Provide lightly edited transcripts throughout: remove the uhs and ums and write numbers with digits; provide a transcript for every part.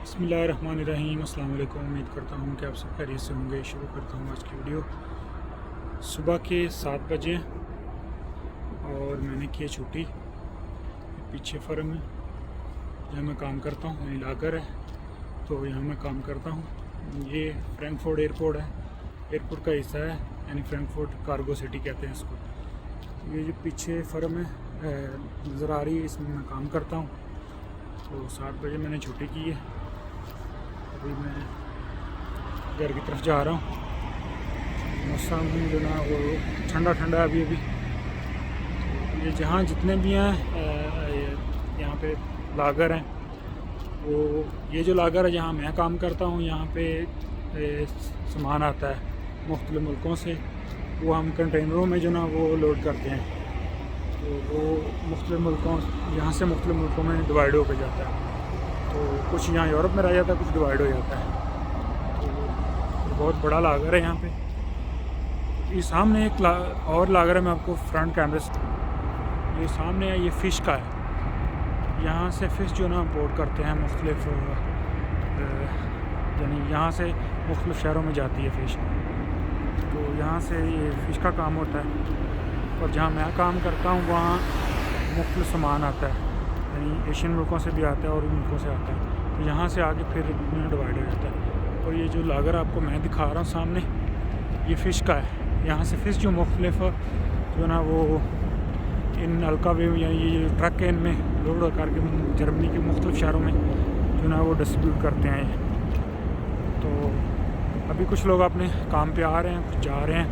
बिस्मिल्लाहिर्रहमानिर्रहीम। अस्सलाम वालेकुम। उम्मीद करता हूँ कि आप सब खैरियत से होंगे। शुरू करता हूँ आज की वीडियो। सुबह के 7 बजे और मैंने की छुट्टी। पीछे फर्म है जहाँ मैं काम करता हूँ, यानी लागर है, तो यहाँ मैं काम करता हूँ। ये फ्रैंकफर्ट एयरपोर्ट है, एयरपोर्ट का हिस्सा है, यानी फ्रैंकफर्ट कार्गो सिटी कहते हैं इसको। ये जो पीछे फर्म है नज़र आ रही है, इसमें मैं काम करता हूँ। तो 7 बजे मैंने छुट्टी की है। अभी मैं घर की तरफ जा रहा हूँ। मौसम जो ना वो ठंडा ठंडा है अभी। ये जहाँ जितने भी हैं यहाँ पे लागर हैं, वो ये जो लागर है जहाँ मैं काम करता हूँ, यहाँ पे सामान आता है मुख्तलिफ़ मुल्कों से। वो हम कंटेनरों में जो ना वो लोड करते हैं, तो वो मुख्तलिफ़ मुल्कों यहाँ से मुख्तलिफ़ मुल्कों में डिवाइड होकर जाता है। तो कुछ यहाँ यूरोप में रह जाता है, कुछ डिवाइड हो जाता है। तो बहुत बड़ा लागर है यहाँ पे। ये सामने एक और लागर है, मैं आपको फ्रंट कैमरे से ये सामने है, ये फ़िश का है। यहाँ से फ़िश जो ना इम्पोर्ट करते हैं मुख्तलिफ़, यानी यहाँ से मुख्तलिफ़ शहरों में जाती है फ़िश। तो यहाँ से ये फ़िश का काम होता है। और जहाँ मैं काम करता हूँ वहाँ मुख्तलिफ़ सामान आता है, यानी एशियन मुल्कों से भी आता है और मुल्कों से आता है। तो यहाँ से आगे फिर डिवाइड हो जाता है। और ये जो लागर आपको मैं दिखा रहा हूँ सामने, ये फ़िश का है। यहाँ से फ़िश जो मुख्तलिफ़ जो ना वो इन अलकावे या ये ट्रक के इनमें लोड करके जर्मनी के मुख्तलिफ़ शहरों में जो ना वो डिस्ट्रीब्यूट करते हैं। तो अभी कुछ लोग अपने काम पे आ रहे हैं, कुछ जा रहे हैं।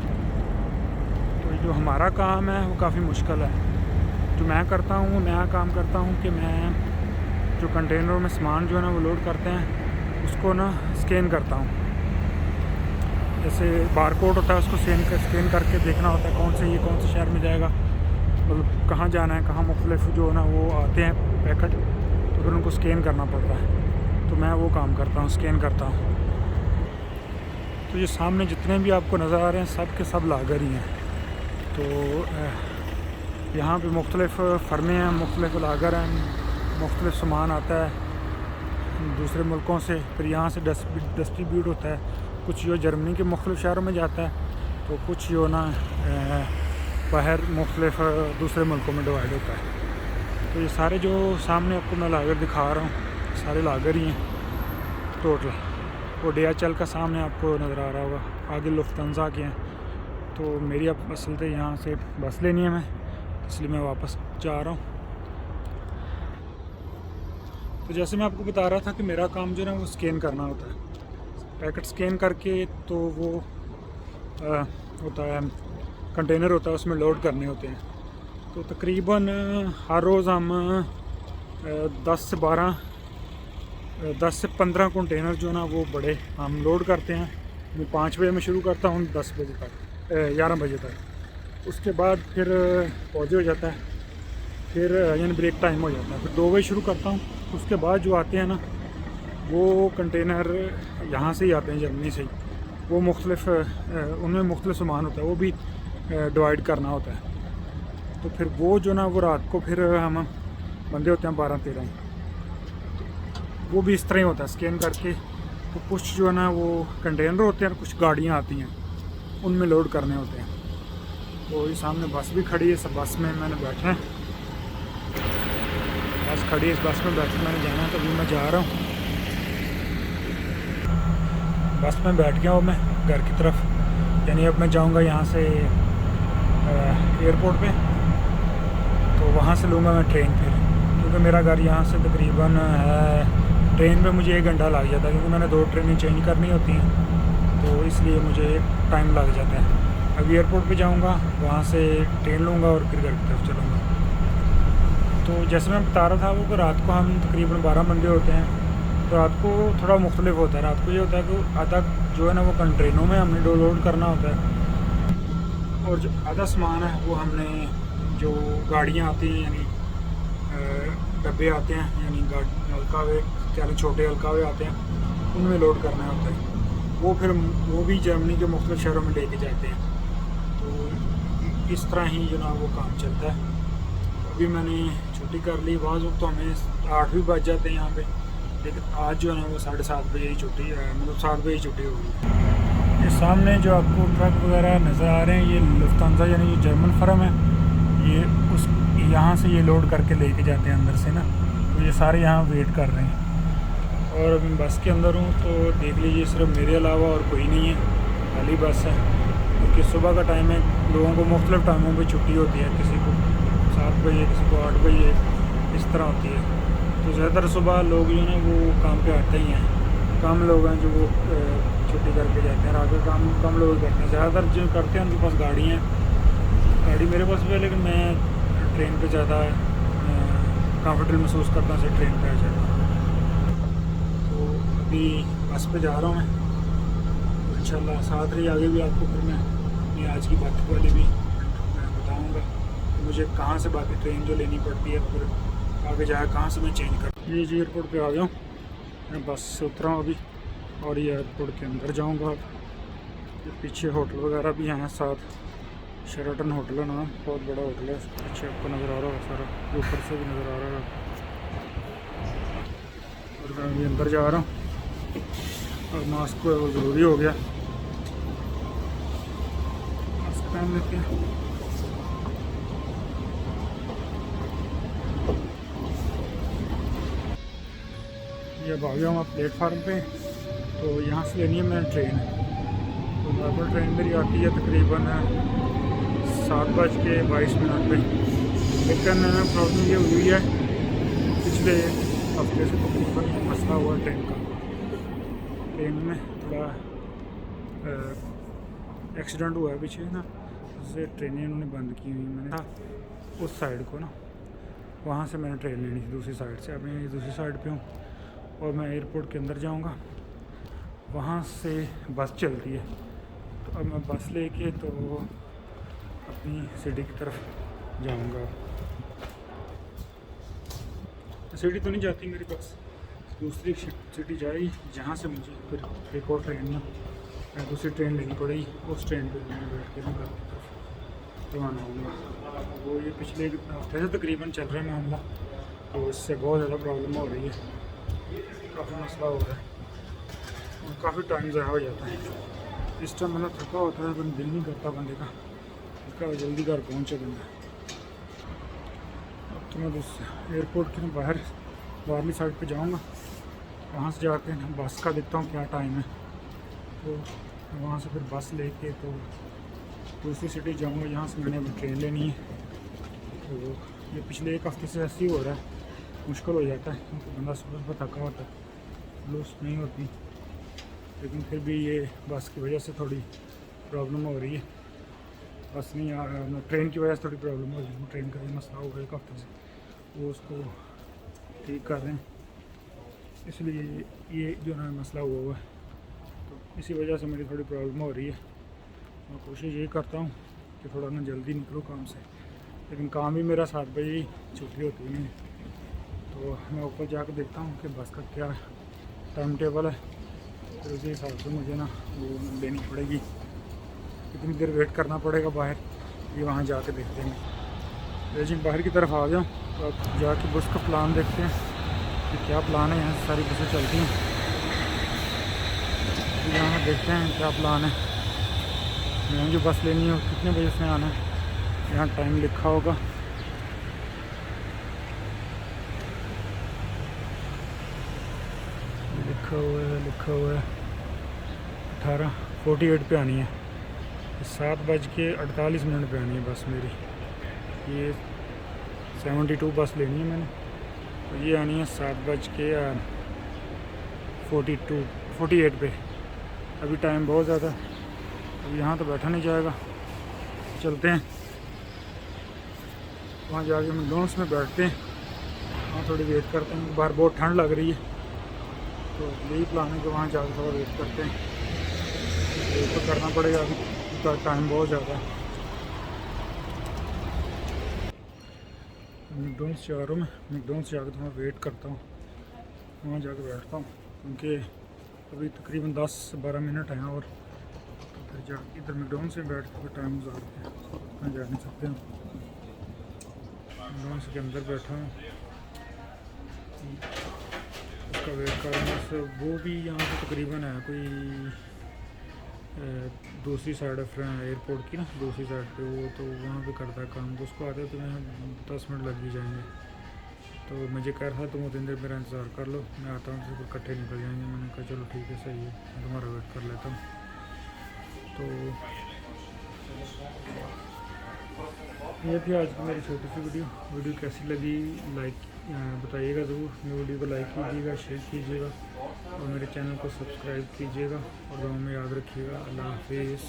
तो जो हमारा काम है वो काफ़ी मुश्किल है। जो मैं करता हूँ, नया काम करता हूँ कि मैं जो कंटेनरों में सामान जो है ना वो लोड करते हैं, उसको ना स्कैन करता हूँ। जैसे बारकोड होता है, उसको स्कैन करके देखना होता है कौन से शहर में जाएगा, मतलब कहाँ जाना है, कहाँ मुख्तलिफ जो ना वो आते हैं पैकेट, तो फिर उनको स्कैन करना पड़ता है। तो मैं वो काम करता हूँ, स्कैन करता हूँ। तो ये सामने जितने भी आपको नज़र आ रहे हैं सब के सब लागर ही हैं। तो यहाँ पे मुख्तलिफ़ फर्में हैं, मुख्तलिफ़ लागर हैं, मुख्तलिफ़ सामान आता है दूसरे मुल्कों से, फिर यहाँ से डिस्ट्रीब्यूट होता है। कुछ जो जर्मनी के मुख्तलिफ़ शहरों में जाता है, तो कुछ जो ना बाहर मुख्तलिफ़ दूसरे मुल्कों में डिवाइड होता है। तो ये सारे जो सामने आपको मैं लागर दिखा रहा हूँ, सारे लागर ही हैं टोटल। वो DHL का सामने आपको नज़र आ रहा होगा, आगे लुफ्तांसा के हैं। तो मेरी अब असल से यहाँ से बस लेनी है मैं, इसलिए मैं वापस जा रहा हूँ। तो जैसे मैं आपको बता रहा था कि मेरा काम जो है ना वो स्कैन करना होता है, पैकेट स्कैन करके तो वो होता है कंटेनर होता है, उसमें लोड करने होते हैं। तो तकरीबन हर रोज़ हम 10 से 15 कंटेनर जो ना वो बड़े हम लोड करते हैं। मैं 5 बजे में शुरू करता हूँ 10 बजे तक, 11 बजे तक। उसके बाद फिर पौधे हो जाता है, फिर यानी ब्रेक टाइम हो जाता है, फिर 2 बजे शुरू करता हूँ। उसके बाद जो आते हैं ना वो कंटेनर यहाँ से ही आते हैं, जर्मनी से ही। वो मुख्तलिफ़ उनमें मुख्तलिफ़ सामान होता है, वो भी डिवाइड करना होता है। तो फिर वो जो ना वो रात को फिर हम बंदे होते हैं 12-13, वो भी इस तरह ही होता है स्कैन करके। तो कुछ जो है ना वो कंटेनर होते हैं और कुछ गाड़ियाँ आती हैं, उनमें लोड करने होते हैं। तो ये सामने बस भी खड़ी है, सब बस में मैंने बैठा है, बस खड़ी है, इस बस में बैठ मैंने जाना है। तो अभी मैं जा रहा हूँ, बस में बैठ गया हूँ मैं घर की तरफ। यानी अब मैं जाऊँगा यहाँ से एयरपोर्ट पे, तो वहाँ से लूँगा मैं ट्रेन फिर, क्योंकि मेरा घर यहाँ से तकरीबन है, ट्रेन में मुझे 1 घंटा लग जाता है, क्योंकि मैंने 2 ट्रेनें चेंज करनी होती हैं, तो इसलिए मुझे टाइम लग जाता है। अब एयरपोर्ट पे जाऊँगा, वहाँ से ट्रेन लूँगा और फिर घर की तरफ चलूँगा। तो जैसे मैं बता रहा था वो कि रात को हम तकरीबन 12 बंदे होते हैं। तो रात को थोड़ा मुख्तलिफ होता है। रात को ये होता है कि आधा जो है ना वो कंटेनरों में हमने लोड करना होता है, और जो आधा सामान है वो हमने जो गाड़ियाँ आती हैं, यानी डब्बे आते हैं, यानी हल्कावे, यानी छोटे हल्कावे आते हैं, उनमें लोड करना होता है। वो भी जर्मनी के मुख्तलिफ़ शहरों में लेके जाते हैं। तो इस तरह ही जो ना वो काम चलता है। अभी मैंने छुट्टी कर ली, वहाँ तो हमें 8 भी बज जाते हैं यहाँ पे। लेकिन आज जो है ना वो 7:30 बजे ही छुट्टी है, मतलब 7 बजे ही छुट्टी होगी। ये सामने जो आपको ट्रक वगैरह नज़र आ रहे हैं ये लुफ्तांसा यानी ये जर्मन फर्म है। ये उस यहाँ से ये लोड करके लेके जाते हैं अंदर से ना, तो ये सारे यहाँ वेट कर रहे हैं। और अभी मैं बस के अंदर हूँ तो देख लीजिए सिर्फ मेरे अलावा और कोई नहीं है, खाली बस है। क्योंकि सुबह का टाइम है, लोगों को मुख्तलिफ़ टाइमों पर छुट्टी होती है, किसी को 7 बजे, किसी को 8 बजे, इस तरह होती है। तो ज़्यादातर सुबह लोग जो है ना वो काम पे आते ही हैं, कम लोग हैं जो वो छुट्टी करके जाते हैं, रात का काम कम लोग करते हैं। ज़्यादातर जो करते हैं उनके पास गाड़ी हैं, गाड़ी मेरे पास भी है, लेकिन मैं ट्रेन पे ज़्यादा कंफर्टेबल महसूस करता हूँ, ट्रेन पे आ जाता हूँ। तो अभी बस पे जा रहा हूँ मैं, इंशाल्लाह साथ रही आगे भी आपको फिर मैं ये आज की बाकी वाली भी मैं बताऊँगा कि मुझे कहाँ से बाकी ट्रेन जो लेनी पड़ती है, फिर आगे जाए कहाँ से मैं चेंज कर। ये जी एयरपोर्ट पे आ गया हूँ, मैं बस से उतरा हूँ अभी और ये एयरपोर्ट के अंदर जाऊँगा। ये पीछे होटल वगैरह भी हैं साथ, शेराटन होटल है ना, बहुत बड़ा होटल है। पीछे आपको नज़र आ रहा है सारा, ऊपर से भी नज़र आ रहा है। और मैं अभी अंदर जा रहा हूँ और मास्क को वो ज़रूरी हो गया, मास्क पहन लेते हैं। ये अब आ गया हूँ प्लेटफार्म पे, तो यहाँ से लेनी है मैंने ट्रेन। तो नॉर्मल ट्रेन मेरी आती है तकरीबन 7:22 पे, लेकिन प्रॉब्लम ये हुई है पिछले हफ्ते से तकरीबन मसला हुआ ट्रेन का। ट्रेन में थोड़ा एक्सीडेंट हुआ है पीछे ना, उससे ट्रेनें उन्होंने बंद की हुई। मैंने उस साइड को ना, वहाँ से मैंने ट्रेन लेनी थी दूसरी साइड से। अब मैं दूसरी साइड पे हूँ और मैं एयरपोर्ट के अंदर जाऊँगा, वहाँ से बस चलती है। तो अब मैं बस लेके तो अपनी सिटी की तरफ जाऊँगा। सिटी तो नहीं जाती मेरी बस, दूसरी सिटी जाएगी जहाँ से मुझे फिर एक और ट्रेन में दूसरी ट्रेन लेनी पड़ेगी। उस ट्रेन पर मैं बैठ के घर की तरफ रवाना होऊंगा। वो ये पिछले हफ्ते से तकरीबन चल रहा है मामला, तो इससे बहुत ज़्यादा प्रॉब्लम हो रही है, काफ़ी मसला हो रहा है और काफ़ी टाइम ज़ाया हो जाता है। इस टाइम मतलब थका होता है, पर दिल नहीं करता बंदे का, इसका जल्दी घर पहुँचे बंदा। अब तो मैं एयरपोर्ट के बाहरली साइड पे जाऊँगा, वहाँ से जाके बस का देखता हूँ क्या टाइम है, तो वहाँ से फिर बस लेके तो दूसरी सिटी जाऊँगा जहाँ से मैंने ट्रेन लेनी है। तो ये पिछले एक हफ्ते से ऐसे ही हो रहा है, मुश्किल हो जाता है क्योंकि बंदा सुबह थका होता है, लूस नहीं होती। लेकिन फिर भी ये बस की वजह से थोड़ी प्रॉब्लम हो रही है, बस नहीं आ रहा, ट्रेन की वजह से थोड़ी प्रॉब्लम हो रही है। ट्रेन का ये मसला होगा एक हफ्ते से, वो उसको ठीक कर रहे हैं, इसलिए ये जो ना मसला हुआ है, तो इसी वजह से मेरी थोड़ी प्रॉब्लम हो रही है। मैं कोशिश ये करता हूँ कि थोड़ा ना जल्दी निकलो काम से, लेकिन काम भी मेरा 7 बजे ही छुट्टी होती है। तो मैं ऊपर जाकर देखता हूँ कि बस का क्या टाइम टेबल है, फिर उसी हिसाब से मुझे ना वो लेनी पड़ेगी। कितनी देर वेट करना पड़ेगा बाहर, ये वहाँ जाके देखते हैं। लेकिन बाहर की तरफ आ गया, तो अब जाके बस का प्लान देखते हैं कि क्या प्लान है। यहाँ से सारी बसें चलती हैं, तो यहाँ देखते हैं क्या प्लान है। मैंने जो बस लेनी है कितने बजे से आना है, यहाँ टाइम लिखा होगा। लिखा हुआ है 18:48 पे आनी है, 7:48 पे आनी है बस मेरी। ये 72 बस लेनी है मैंने, तो ये आनी है 7:48 पे। अभी टाइम बहुत ज़्यादा, अब यहाँ तो बैठा नहीं जाएगा, चलते हैं वहाँ जाके मैकडॉनल्ड्स में बैठते हैं, वहाँ थोड़ी वेट करते हैं। बाहर बहुत ठंड लग रही है, तो यही प्लान है कि वहाँ जाकर थोड़ा वेट करते हैं। वेट तो करना पड़ेगा, अभी तो टाइम बहुत ज़्यादा है। मैकडॉनल्ड्स जा रहा हूँ मैं, मैकडॉनल्ड्स जाकर थोड़ा वेट करता हूँ, वहाँ जाकर बैठता हूँ, क्योंकि अभी तकरीबन 10-12 मिनट हैं और तो फिर जाकर इधर मैकडॉनल्ड्स में बैठ कर टाइम गुजारते हैं, कहीं जा नहीं सकते हैं। मैकडॉनल्ड्स के अंदर बैठा हूँ, उसका वेट कर रहा हूँ। बस वो भी यहाँ से तकरीबन है कोई दूसरी साइड एयरपोर्ट की ना, दूसरी साइड पे वो, तो वहाँ पे करता है काम, तो उसको आते तो मैं 10 मिनट लग ही जाएंगे। तो मुझे कह रहा था तुम उतनी देर मेरा इंतज़ार कर लो, मैं आता हूँ, तो फिर इकट्ठे निकल जाएंगे। मैंने कहा चलो ठीक है, सही है, मैं तुम्हारा वेट कर लेता हूँ। तो ये थी आज की मेरी छोटी सी वीडियो कैसी लगी बताइएगा ज़रूर। मेरी वीडियो को लाइक कीजिएगा, शेयर कीजिएगा और मेरे चैनल को सब्सक्राइब कीजिएगा और दुआ में याद रखिएगा। अल्लाह हाफिज़।